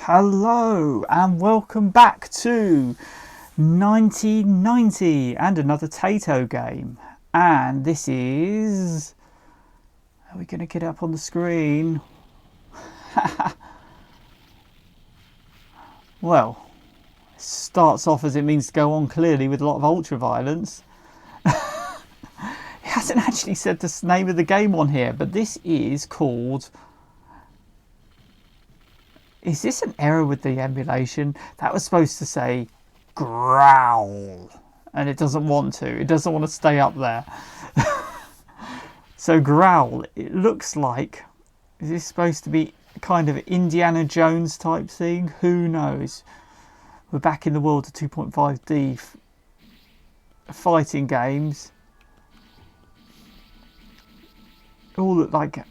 Hello and welcome back to 1990 and another Tato game. And this is... Are we going to get it up on the screen? Well, it starts off as it means to go on clearly with a lot of ultra violence. It hasn't actually said the name of the game on here, but this is called... Is this an error with the emulation? That was supposed to say Growl, and it doesn't want to. It doesn't want to stay up there. So Growl, it looks like... Is this supposed to be kind of Indiana Jones type thing? Who knows? We're back in the world of 2.5D fighting games. All look like...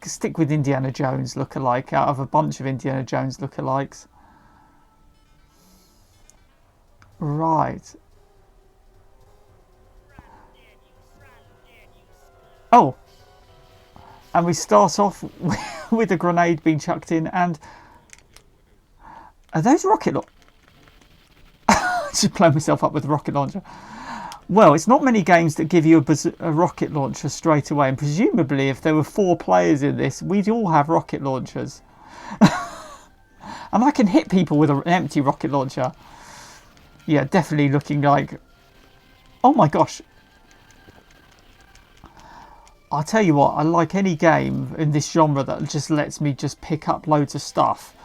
Stick with Indiana Jones lookalike out of a bunch of Indiana Jones lookalikes. Right. Oh. And we start off with a grenade being chucked in, and... Are those rocket launchers? Just blow myself up with a rocket launcher. Well, it's not many games that give you a rocket launcher straight away, and presumably if there were 4 players in this, we'd all have rocket launchers. And I can hit people with an empty rocket launcher. Yeah, definitely looking like... Oh my gosh. I'll tell you what, I like any game in this genre that just lets me just pick up loads of stuff.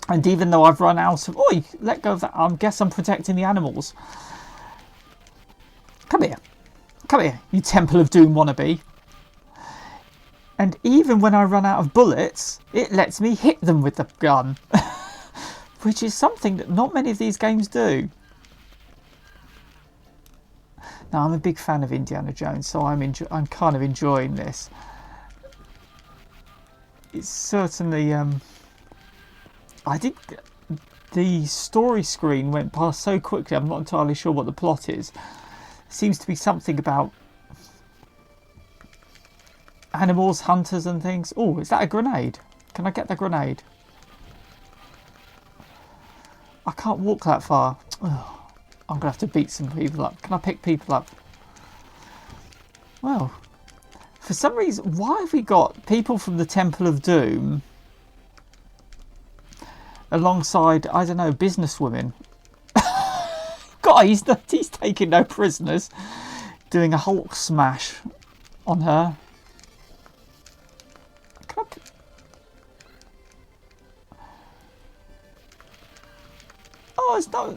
And even though I've run out of... Oi, let go of that. I guess I'm protecting the animals. Come here. Come here, you Temple of Doom wannabe. And even when I run out of bullets, it lets me hit them with the gun. Which is something that not many of these games do. Now, I'm a big fan of Indiana Jones, so I'm kind of enjoying this. It's certainly... I think the story screen went past so quickly, I'm not entirely sure what the plot is. It seems to be something about animals, hunters and things. Oh, is that a grenade? Can I get the grenade? I can't walk that far. Oh, I'm going to have to beat some people up. Can I pick people up? Well, for some reason, why have we got people from the Temple of Doom alongside, I don't know, businesswomen? God, he's taking no prisoners. Doing a Hulk smash on her. Oh, it's not...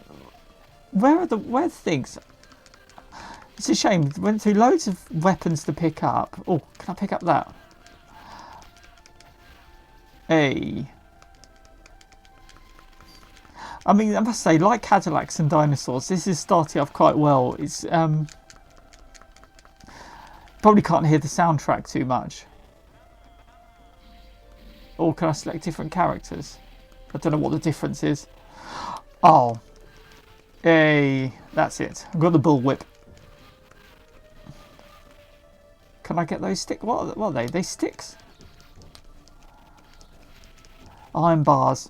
Where are the things? It's a shame. Went through loads of weapons to pick up. Oh, can I pick up that? Hey. I mean, I must say, like Cadillacs and dinosaurs, this is starting off quite well. It's probably can't hear the soundtrack too much. Or can I select different characters? I don't know what the difference is. Oh, hey, that's it. I've got the bullwhip. Can I get those sticks? What are they? They sticks? Iron bars.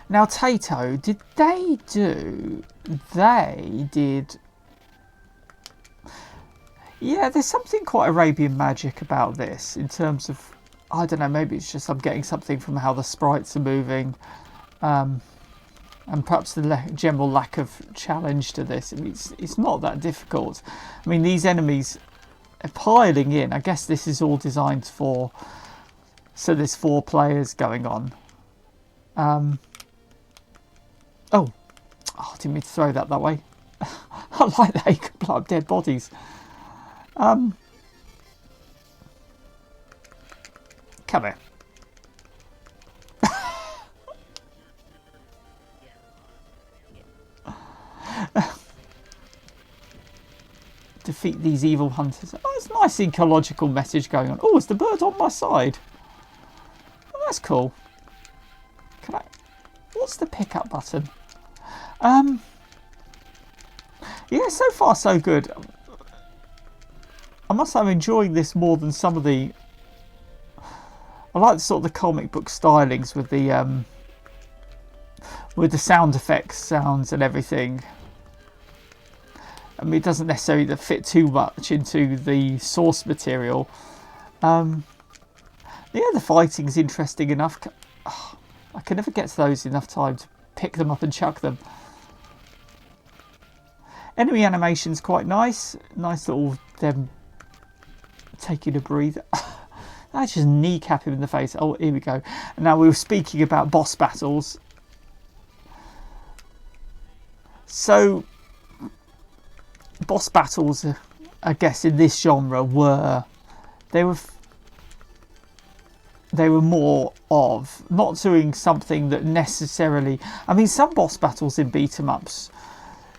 Now, Tato, did they do... They did... Yeah, there's something quite Arabian magic about this in terms of... I don't know, maybe it's just I'm getting something from how the sprites are moving. And perhaps the general lack of challenge to this. I mean, it's not that difficult. I mean, these enemies are piling in. I guess this is all designed for... So there's 4 players going on. Oh, I didn't mean to throw that way. I like that you can blow up dead bodies. Come here. Defeat these evil hunters. Oh, it's a nice ecological message going on. Oh, is the bird on my side? Oh, that's cool. Can I... What's the pickup button? Yeah, so far so good. I must say I'm enjoying this more than some of the... I like sort of the comic book stylings with the sound effects, sounds and everything. I mean, it doesn't necessarily fit too much into the source material. Yeah, the fighting's interesting enough. Oh, I can never get to those enough time to pick them up and chuck them. Enemy animation's quite nice. Nice little them taking a breather. I just kneecap him in the face. Oh, here we go. And now we were speaking about boss battles. So, boss battles, I guess, in this genre were more of not doing something that necessarily... I mean, some boss battles in beat-em-ups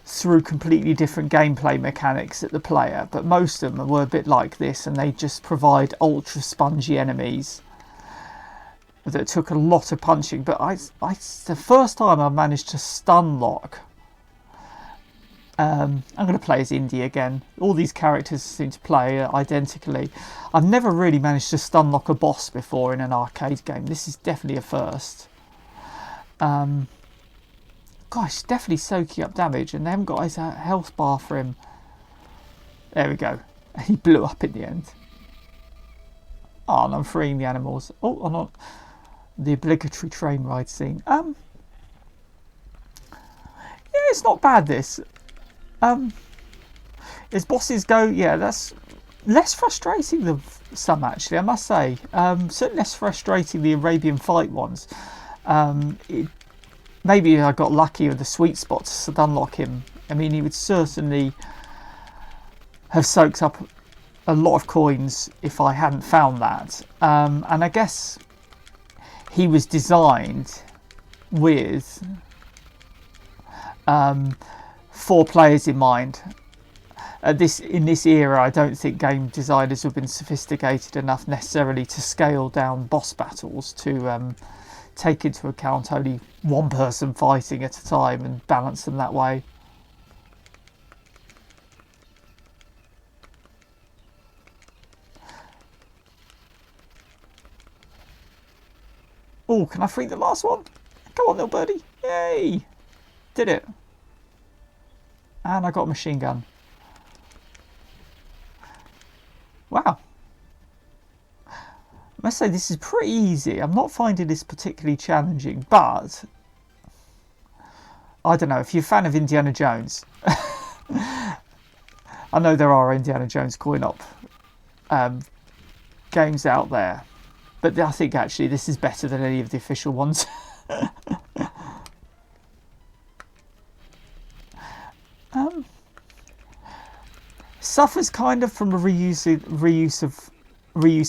threw completely different gameplay mechanics at the player, but most of them were a bit like this, and they just provide ultra spongy enemies that took a lot of punching. But the first time I managed to stun lock... I'm going to play as Indy again. All these characters seem to play identically. I've never really managed to stun lock a boss before in an arcade game. This is definitely a first. Gosh, definitely soaking up damage, and they haven't got his health bar for him. There we go. He blew up in the end. Oh, and I'm freeing the animals. Oh, I'm not... The obligatory train ride scene. Yeah, it's not bad, this. As bosses go, yeah, that's less frustrating than some, actually, I must say. Certainly less frustrating the Arabian fight ones. Maybe I got lucky with the sweet spot to unlock him. I mean, he would certainly have soaked up a lot of coins if I hadn't found that. And I guess he was designed with 4 players in mind. In this era, I don't think game designers have been sophisticated enough necessarily to scale down boss battles to take into account only one person fighting at a time and balance them that way. Oh, can I free the last one? Come on, little birdie. Yay! Did it. And I got a machine gun. Wow. I must say this is pretty easy. I'm not finding this particularly challenging, but I don't know, if you're a fan of Indiana Jones, I know there are Indiana Jones coin-op games out there, but I think actually this is better than any of the official ones. Suffers kind of from a reuse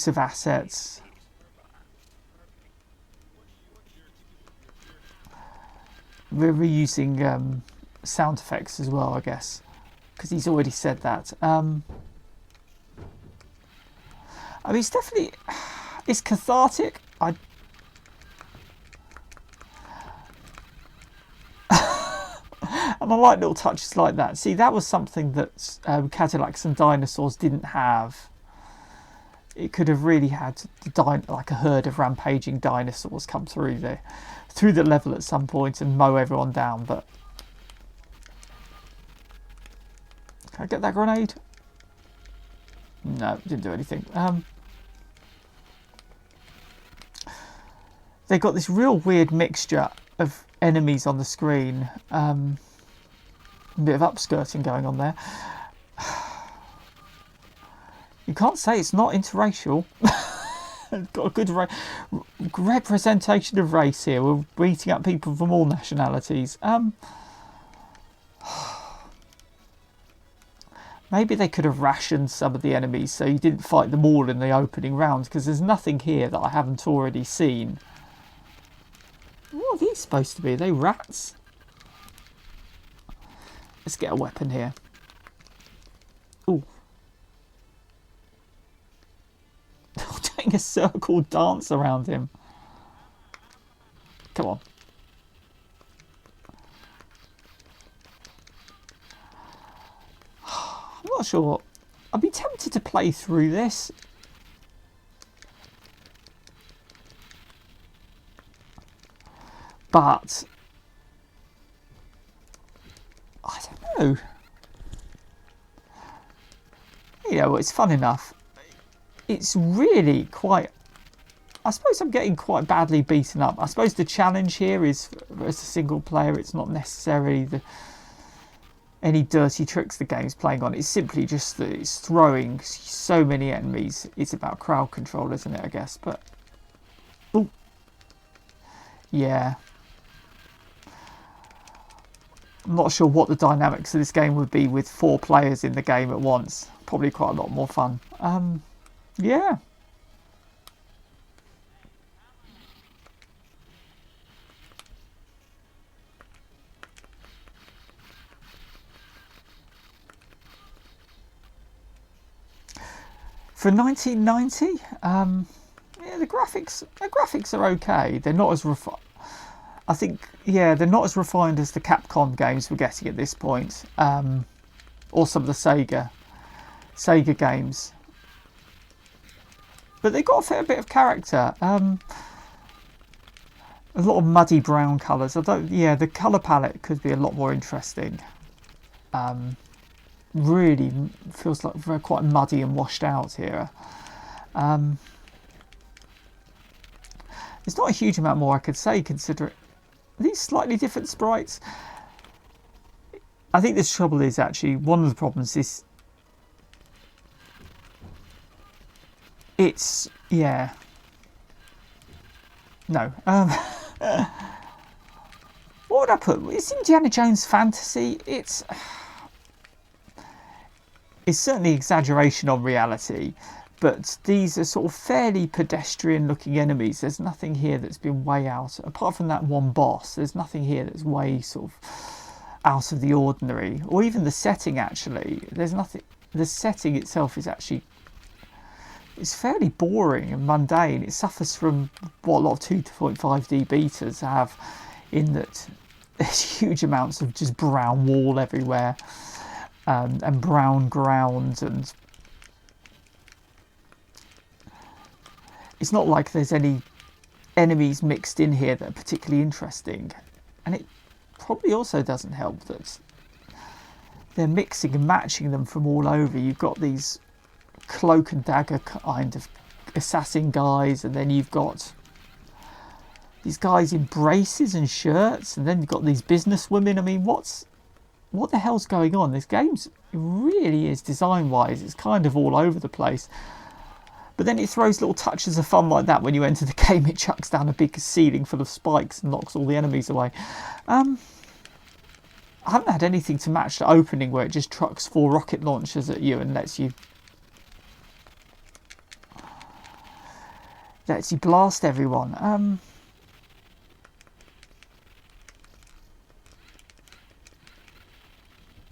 of assets. We're reusing sound effects as well, I guess, because he's already said that. I mean, it's definitely, it's cathartic. And I like little touches like that. See, that was something that Cadillacs and Dinosaurs didn't have. It could have really had like a herd of rampaging dinosaurs come through the level at some point and mow everyone down. But can I get that grenade? No, didn't do anything. They got this real weird mixture of enemies on the screen. A bit of upskirting going on there. You can't say it's not interracial. Got a good representation of race here. We're beating up people from all nationalities. Maybe they could have rationed some of the enemies so you didn't fight them all in the opening round, because there's nothing here that I haven't already seen. What are these supposed to be? Are they rats? Let's get a weapon here. Ooh. Doing a circle dance around him. Come on. I'm not sure. I'd be tempted to play through this. But I don't know. You know, it's fun enough. It's really quite... I suppose I'm getting quite badly beaten up. I suppose the challenge here is, as a single player, it's not necessarily any dirty tricks the game's playing on. It's simply just that it's throwing so many enemies. It's about crowd control, isn't it, I guess? But, ooh, yeah. I'm not sure what the dynamics of this game would be with 4 players in the game at once. Probably quite a lot more fun. Yeah. For 1990, yeah, the graphics are okay. They're not as refined. I think, yeah, they're not as refined as the Capcom games we're getting at this point, or some of the Sega games. But they've got a fair bit of character. A lot of muddy brown colours. Yeah, the colour palette could be a lot more interesting. Really feels like very quite muddy and washed out here. There's not a huge amount more I could say, considering these slightly different sprites. I think the trouble is actually one of the problems is it's, yeah, no. What would I put? It's Indiana Jones fantasy. It's certainly exaggeration on reality, but these are sort of fairly pedestrian looking enemies. There's nothing here that's been way out, apart from that one boss, there's nothing here that's way sort of out of the ordinary, or even the setting actually. There's nothing, the setting itself is actually, it's fairly boring and mundane. It suffers from what a lot of 2.5D betas have, in that there's huge amounts of just brown wall everywhere. And brown ground, and it's not like there's any enemies mixed in here that are particularly interesting. And it probably also doesn't help that they're mixing and matching them from all over. You've got these cloak and dagger kind of assassin guys, and then you've got these guys in braces and shirts, and then you've got these business women. I mean, what the hell's going on? This game really is, design-wise, it's kind of all over the place. But then it throws little touches of fun like that. When you enter the game, it chucks down a big ceiling full of spikes and knocks all the enemies away. I haven't had anything to match the opening, where it just trucks 4 rocket launchers at you and lets you blast everyone.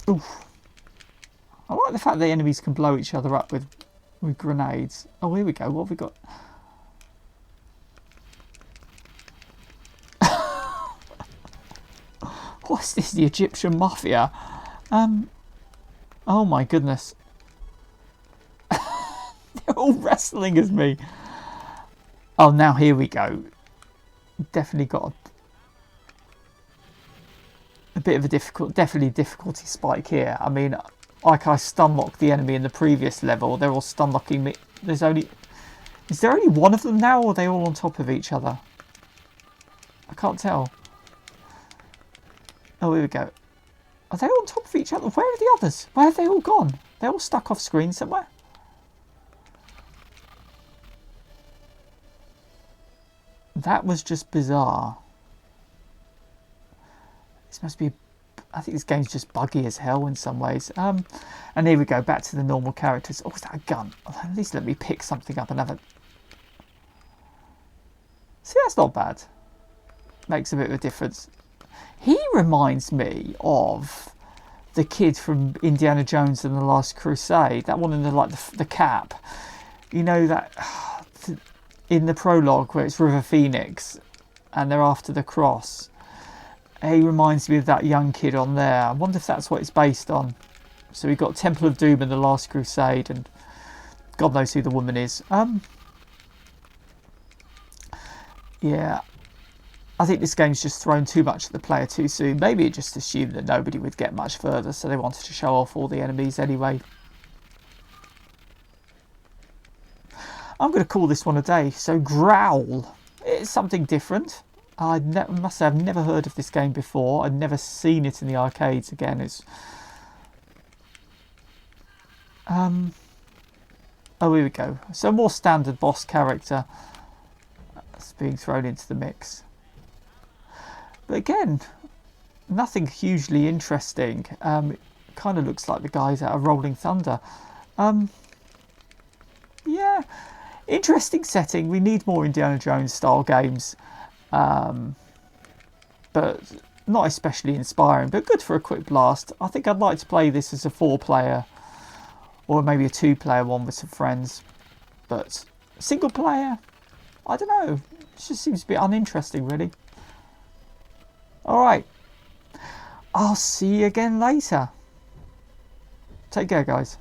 Oof. I like the fact that enemies can blow each other up with grenades. Oh, here we go. What have we got? What's this? The Egyptian mafia? Oh my goodness. They're all wrestling as me. Oh, now here we go. Definitely got a bit of a difficulty spike here. I mean, like I stun locked the enemy in the previous level, they're all stun locking me. Is there only one of them now, or are they all on top of each other? I can't tell. Oh, here we go. Are they all on top of each other? Where are the others? Where have they all gone? They're all stuck off screen somewhere. That was just bizarre. This must be... I think this game's just buggy as hell in some ways. And here we go, back to the normal characters. Oh, is that a gun? Oh, at least let me pick something up and have a... See, that's not bad. Makes a bit of a difference. He reminds me of the kid from Indiana Jones and the Last Crusade. That one in the cap. You know, that... in the prologue where it's River Phoenix and they're after the cross. He reminds me of that young kid on there. I wonder if that's what it's based on. So we've got Temple of Doom and the Last Crusade, and God knows who the woman is. Yeah, I think this game's just thrown too much at the player too soon. Maybe it just assumed that nobody would get much further, so they wanted to show off all the enemies anyway. I'm going to call this one a day. So Growl. It's something different. I must say I've never heard of this game before. I've never seen it in the arcades again. It's... oh, here we go. So more standard boss character that's being thrown into the mix. But again, nothing hugely interesting. It kind of looks like the guys out of Rolling Thunder. Yeah, interesting setting. We need more Indiana Jones style games. But not especially inspiring, but good for a quick blast. I think I'd like to play this as a 4-player or maybe a 2-player one with some friends. But single player, I don't know. It just seems a bit uninteresting, really. Alright, I'll see you again later. Take care, guys.